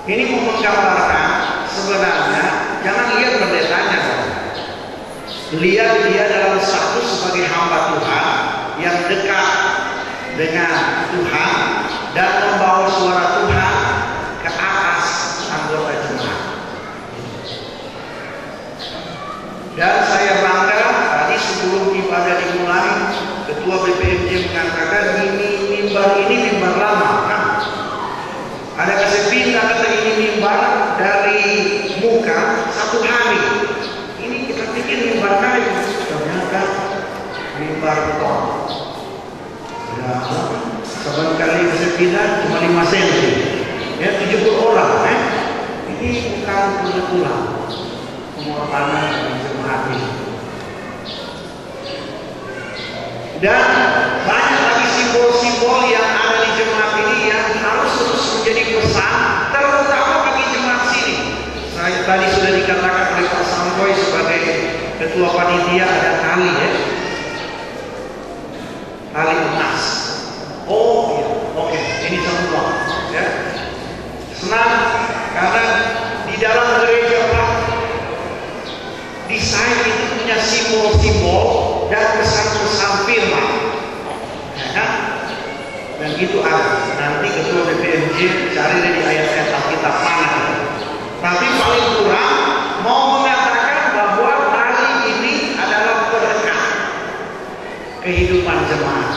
Speaker 2: Ini mau menggambarkan sebenarnya jangan lihat pendetanya, lihat dia dalam status sebagai hamba Tuhan yang dekat dengan Tuhan dan membawa suara Tuhan ke atas anggota jemaat. Dan saya bangga tadi sebelum ibadah dimulai, Ketua BPMJ mengatakan ini mimbar lama kan? Ada kasih pindah kata ini mimbar dari muka 1 hari. Ini kita pikir mimbar kayu, ternyata mimbar beton. Ya, saban kali bisa pindah cuma 5 cm. Ya 70 orang. Ini bukan kebetulan pengorbanan jemaat ini. Dan banyak lagi simbol-simbol yang ada di jemaat ini yang harus terus menjadi pesan, terutama bagi jemaat sini. Saya tadi sudah dikatakan oleh Pak Samboy sebagai ketua panitia ada tali ya, tali emas. Oh iya, oke, ini semua ya. Senang karena di dalam gereja Pak, desain itu punya simbol-simbol dan pesan-pesan firman, ya kan? Dan itu ada. Nanti Ketua BPMJ cari dari ayat-ayat Alkitab mana. Tapi paling kurang mau mengatakan bahwa tali ini adalah berkat kehidupan jemaat.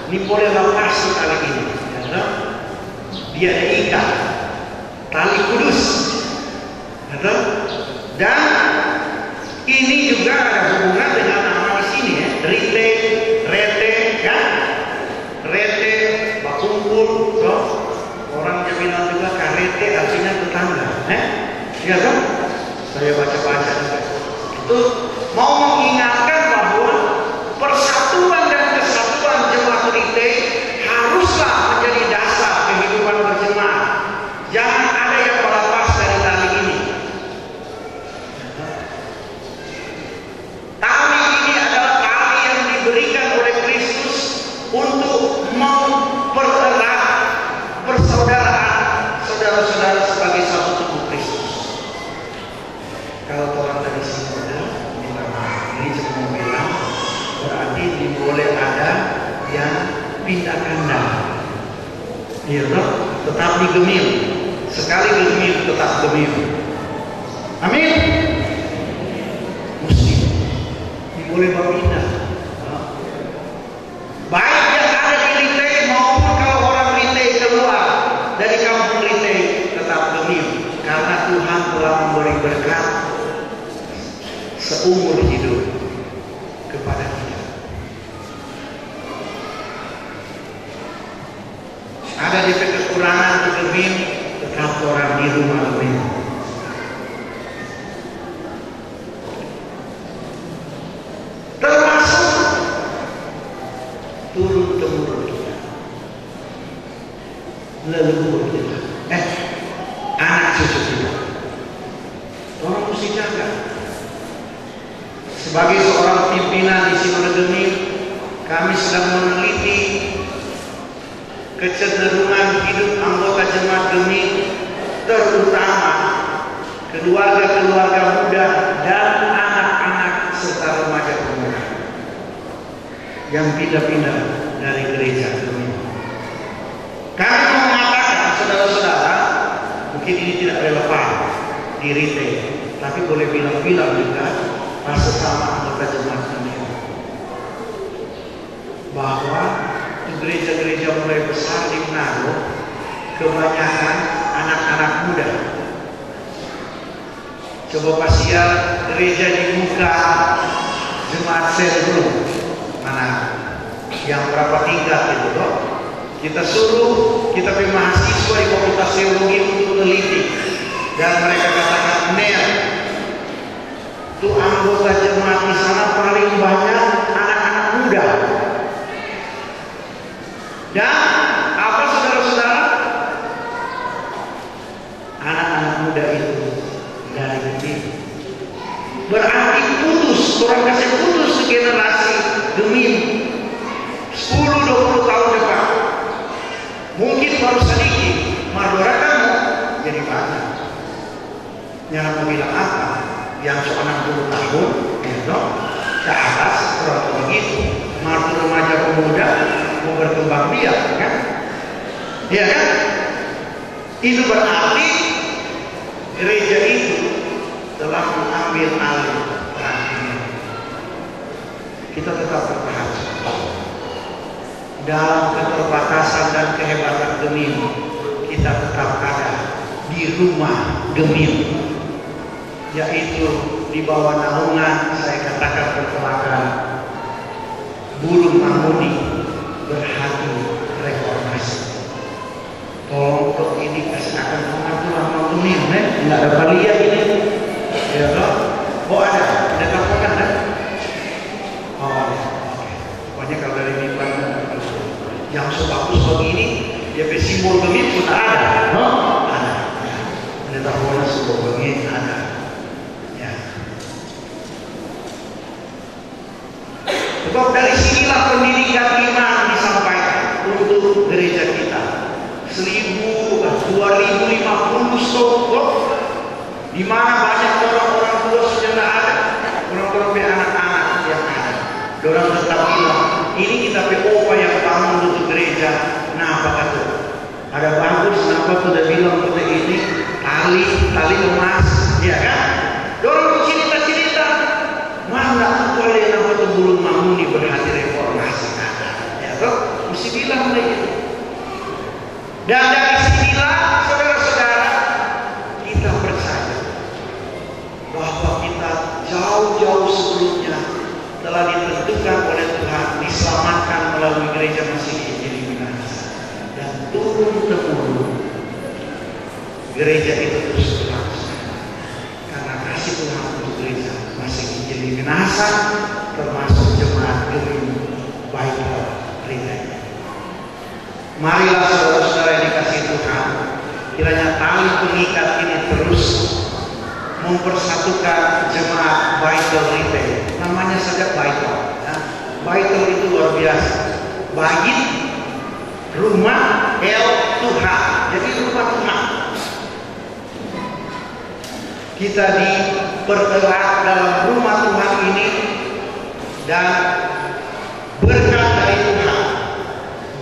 Speaker 2: Ini boleh lepas tali ini, ya, dia diikat tali kudus, ya, dan ini juga ada hubungan dengan nama di sini ya, rete, kan? Rete, bakumpul, so. Orang bilang juga karete artinya tetangga, ya kan? Saya baca-baca juga. Itu mau mengingatkan bahwa persatuan dan kesatuan jemaat rete haruslah menjadi dasar kehidupan berjemaat. Jangan ada yang melepas dari tali ini. Tali ini adalah tali yang diberikan oleh Kristus untuk mempererat persaudaraan saudara-saudara sebagai satu tubuh Kristus. Kalau orang dari sini minta maaf, ini cuma bilang berarti boleh ada yang pindah kandang. Iya, tetap digemil. Sekali gemil tetap gemil. Amin. Boleh berpindah. Baik yang ada di Rite maupun kalau orang Rite keluar dari kampung Rite tetap gemil karena Tuhan telah memberi berkat seumur hidup kepada kita. Ada di kekurangan di gemil, tetap orang di rumah gemil. Termasuk turun-temurun kita, leluhur kita, anak cucu kita. Orang mesti jaga. Sebagai seorang pimpinan di Sinode Gemil, kami sedang meneliti kecenderungan hidup anggota jemaat Gemil, terutama keluarga-keluarga muda dan anak-anak serta remaja pemuda yang pindah-pindah dari gereja Gemil. Kami mengatakan saudara-saudara, mungkin ini tidak relevan di Rite, tapi boleh bilang-bilang juga pas sesama anggota jemaat Gemil bahwa di gereja-gereja mulai besar di Manado kebanyakan anak-anak muda. Coba pasial gereja dibuka, jemaat sergum mana yang berapa tingkat itu loh. Kita suruh kita punya mahasiswa di Fakultas Teologi untuk meneliti, dan mereka katakan, Nel, itu anggota jemaat di sana paling banyak anak-anak muda. Dan apa saudara-saudara? Anak-anak muda itu dari kecil. Berarti putus, orang kasih putus generasi demi 10-20 tahun depan. Mungkin baru sedikit, Mardora kan jadi banyak. Yang mau bilang apa? Yang seorang 60 tahun, ya, ke atas, orang begitu. Martu remaja pemuda mau berkembang biak, kan? Iya kan? Itu berarti gereja itu telah mengambil alih perhatian. Kita tetap bertahan dalam keterbatasan dan kehebatan Gemim. Kita tetap ada di rumah Gemim, yaitu di bawah naungan, saya katakan pertelakan, burung Mahmudi berhati reformasi. Tolong kok ini kasih akan mengatur sama Gemim, nggak ada balia ini, ya toh? Oh ada telepon kan? Oh, oke. Pokoknya kalau dari mimpan yang sebagus begini, dia simbol Gemim pun ada, no? Ada. Ada tahuan simbol Gemim ada. Ya. Sebab dari sinilah pendidikan iman disampaikan untuk gereja kita. 2050 stop, di mana banyak orang-orang tua sudah tidak ada, orang-orang anak-anak yang ada. Orang tetap bilang, ini kita PO yang bangun untuk gereja. Nah, apa kata? Ada bagus, kenapa sudah bilang kita ini tali emas, ya kan? Orang cerita-cerita, mana boleh nama itu burung Mahmudi berhati reformasi ada, ya toh? Mesti bilang begitu. Dan dari sinilah saudara-saudara kita percaya bahwa kita jauh-jauh sebelumnya telah ditentukan oleh Tuhan diselamatkan melalui gereja Masih Injil Minahasa, dan turun-temurun gereja itu terus berlangsung karena kasih Tuhan untuk gereja Masih Injil Minahasa, termasuk jemaat Gemim Bible Retreat. Marilah saudara-saudara yang dikasihi Tuhan, kiranya tali pengikat ini terus mempersatukan jemaat Bible Retreat. Namanya saja Bible, ya. Bible itu luar biasa. Bait, rumah, Tuhan. Jadi rumah Tuhan. Kita dipergerak dalam rumah Tuhan ini, dan berkat dari Tuhan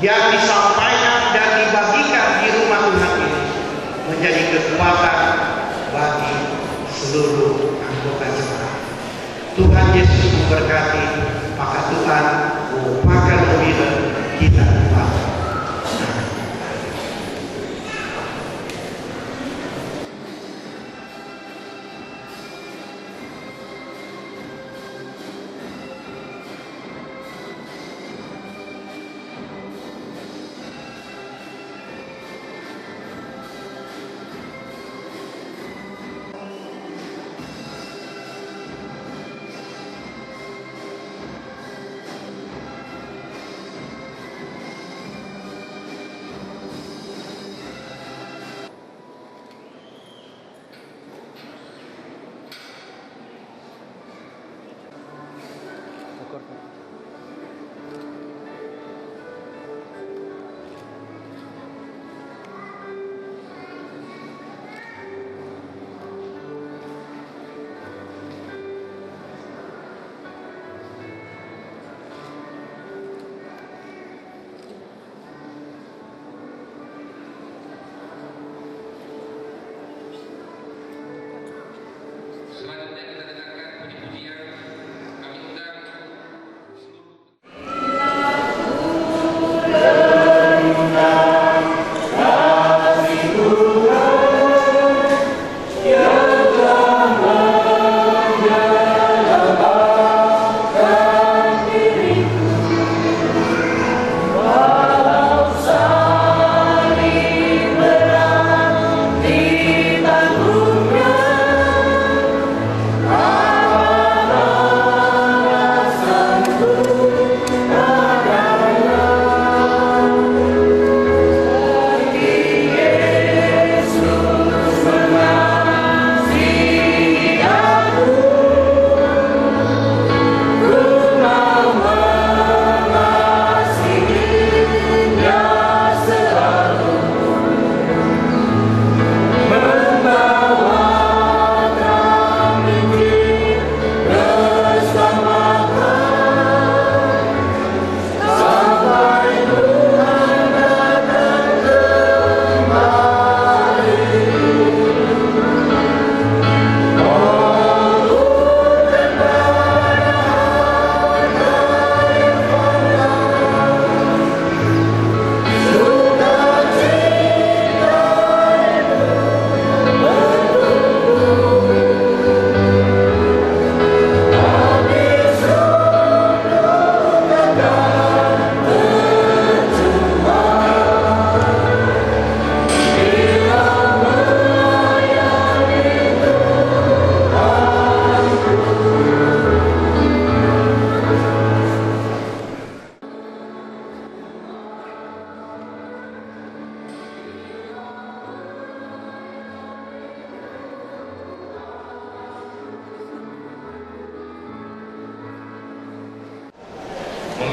Speaker 2: yang disampaikan dan dibagikan di rumah Tuhan ini menjadi kekuatan bagi seluruh anggota jemaat. Tuhan Yesus memberkati. Maka Tuhan pakai mobil kita dipakai.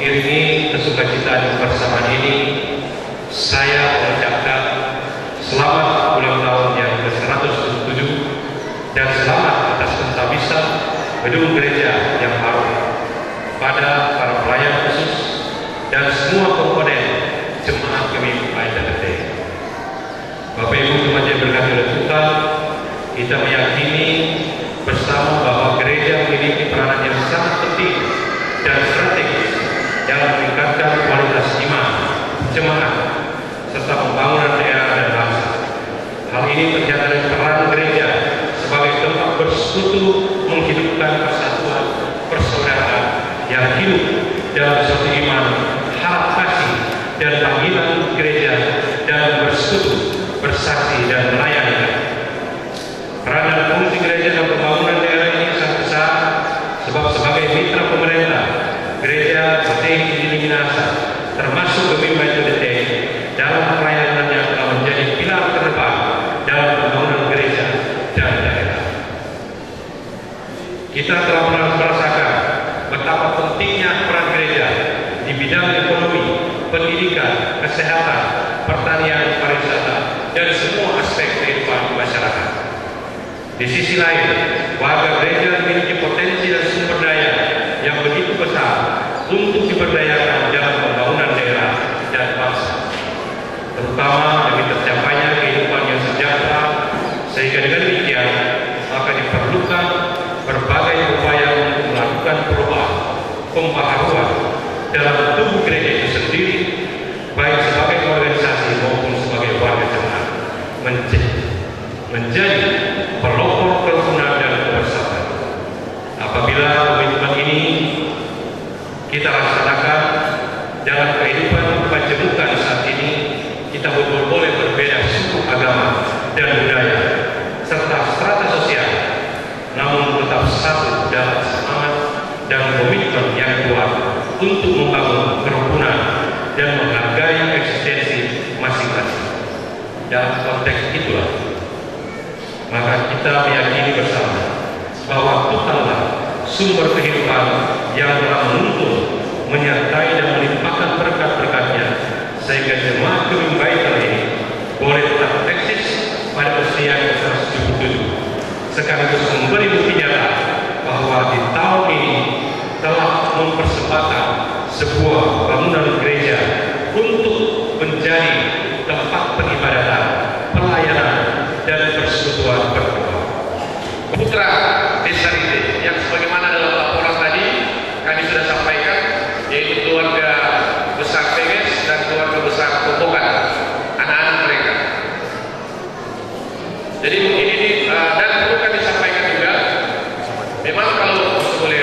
Speaker 9: mengiringi kesukacitaan persamaan ini, saya mengucapkan selamat ulang tahun yang ke-107 dan selamat atas pentabisan gedung gereja yang baru pada para pelayan khusus dan semua komponen jemaat kami ITT. Bapak Ibu jemaat yang berkati oleh Tuhan, kita meyakini bersama bahwa gereja memiliki peranan yang sangat penting dan strategis dalam meningkatkan kualitas iman jemaat serta pembangunan daerah dan bangsa. Hal ini terlihat dari peran gereja sebagai tempat bersekutu menghidupkan persatuan persaudaraan yang hidup dalam suatu iman, harap kasih dan panggilan gereja dan bersekutu, bersaksi dan melayani. Peran dan fungsi gereja dalam pembangunan daerah ini sangat besar, sebab sebagai mitra pemerintah, gereja bertanggung di Minasa, termasuk Gembira ITT, dalam pelayanannya telah menjadi pilar terdepan dalam pembangunan gereja dan daerah. Kita telah merasakan betapa pentingnya peran gereja di bidang ekonomi, pendidikan, kesehatan, pertanian, pariwisata, dan semua aspek kehidupan masyarakat. Di sisi lain, warga gereja memiliki potensi dan sumber daya yang begitu besar untuk diberdayakan dalam pembangunan daerah dan bangsa, terutama demi tercapainya kehidupan yang sejahtera. Sehingga dengan demikian, maka diperlukan berbagai upaya untuk melakukan perubahan, pembaharuan dalam tubuh gereja itu sendiri, baik sebagai organisasi maupun sebagai warga jemaat, menjadi pelopor kerukunan dan kebersamaan. Apabila komitmen ini kita laksanakan dalam kehidupan panjenengan saat ini, kita betul boleh berbeda suku, agama, dan budaya, serta strata sosial, namun tetap satu dalam semangat dan komitmen yang kuat untuk membangun kerukunan dan menghargai eksistensi masing-masing. Dalam konteks itulah, maka kita meyakini bersama bahwa Tuhanlah sumber kehidupan yang telah menuntun, menyertai dan melimpahkan berkat-berkatnya, sehingga jemaat Gembira ini boleh tetap eksis pada usia yang ke-177, sekaligus memberi bukti nyata bahwa di tahun ini telah mempersembahkan sebuah bangunan gereja untuk menjadi tempat peribadatan, pelayanan, dan persekutuan berdoa. Putra Desa Rite yang sebagaimana dalam laporan tadi kami sudah sampaikan, yaitu keluarga besar Penges dan keluarga besar Kobokan, anak-anak mereka. Jadi mungkin ini dan perlu kami sampaikan juga, memang kalau boleh,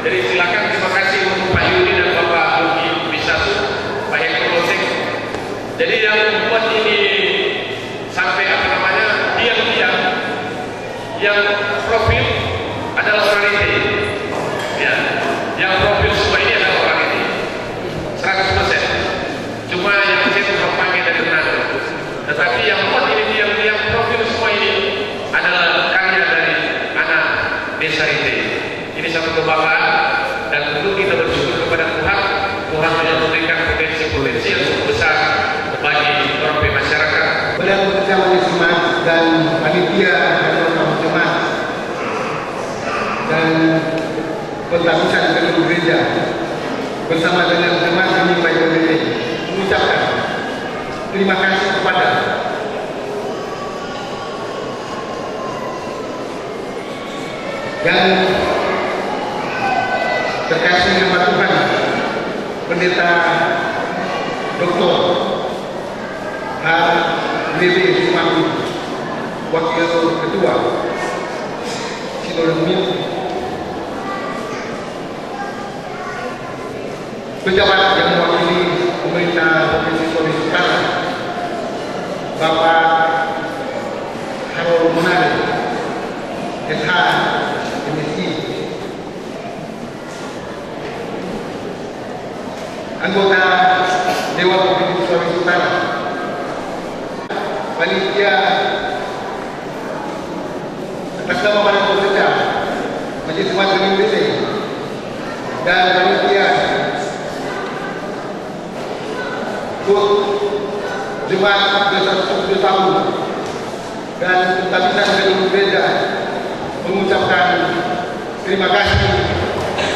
Speaker 9: jadi silakan, terima kasih untuk Pak Yudi dan Bapak Luki bisa Pak Hekolotek. Jadi yang membuat ini sampai diam-diam, yang profil adalah orang ini, ya, yang profil semua ini adalah orang ini 100%. Cuma yang saya terpakai dari Manado, tetapi yang buat ini diam-diam profil semua ini adalah karya dari anak Desa Rite. Ini satu kebanggaan dan tentu kita bersyukur kepada Tuhan. Tuhan telah memberikan potensi-potensi yang cukup besar bagi orang masyarakat.
Speaker 2: Beliau bekerja oleh jemaat dan panitia dan bersama jemaat dan pentabisan gedung gereja bersama dengan jemaat Gembira ITT mengucapkan terima kasih kepada yang terkasih hamba Tuhan Pendeta Dr. HBB Sumardi, Wakil Ketua Sinode Bumi, pejabat yang mewakili pemerintah Provinsi Sulawesi Utara, Bapak Harul Munari, SH MSI, anggota Dewan Provinsi Sulawesi Utara, panitia atas nama para pekerja Majelis Jemaat Gembira ITT dan panitia untuk jemaat ke-110 tahun dan Pentabisan Gedung Gereja mengucapkan terima kasih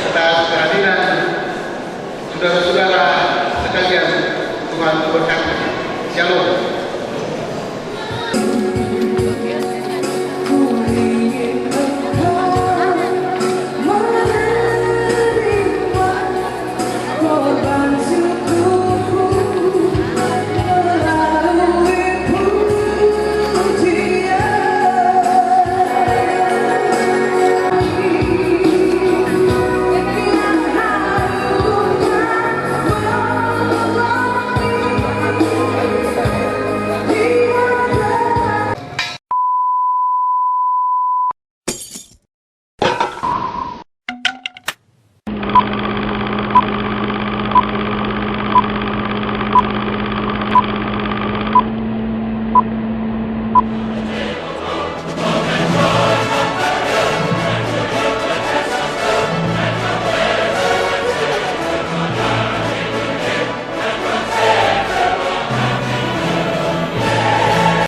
Speaker 2: atas kehadiran saudara-saudara sekalian. Tuhan memberkati. Shalom.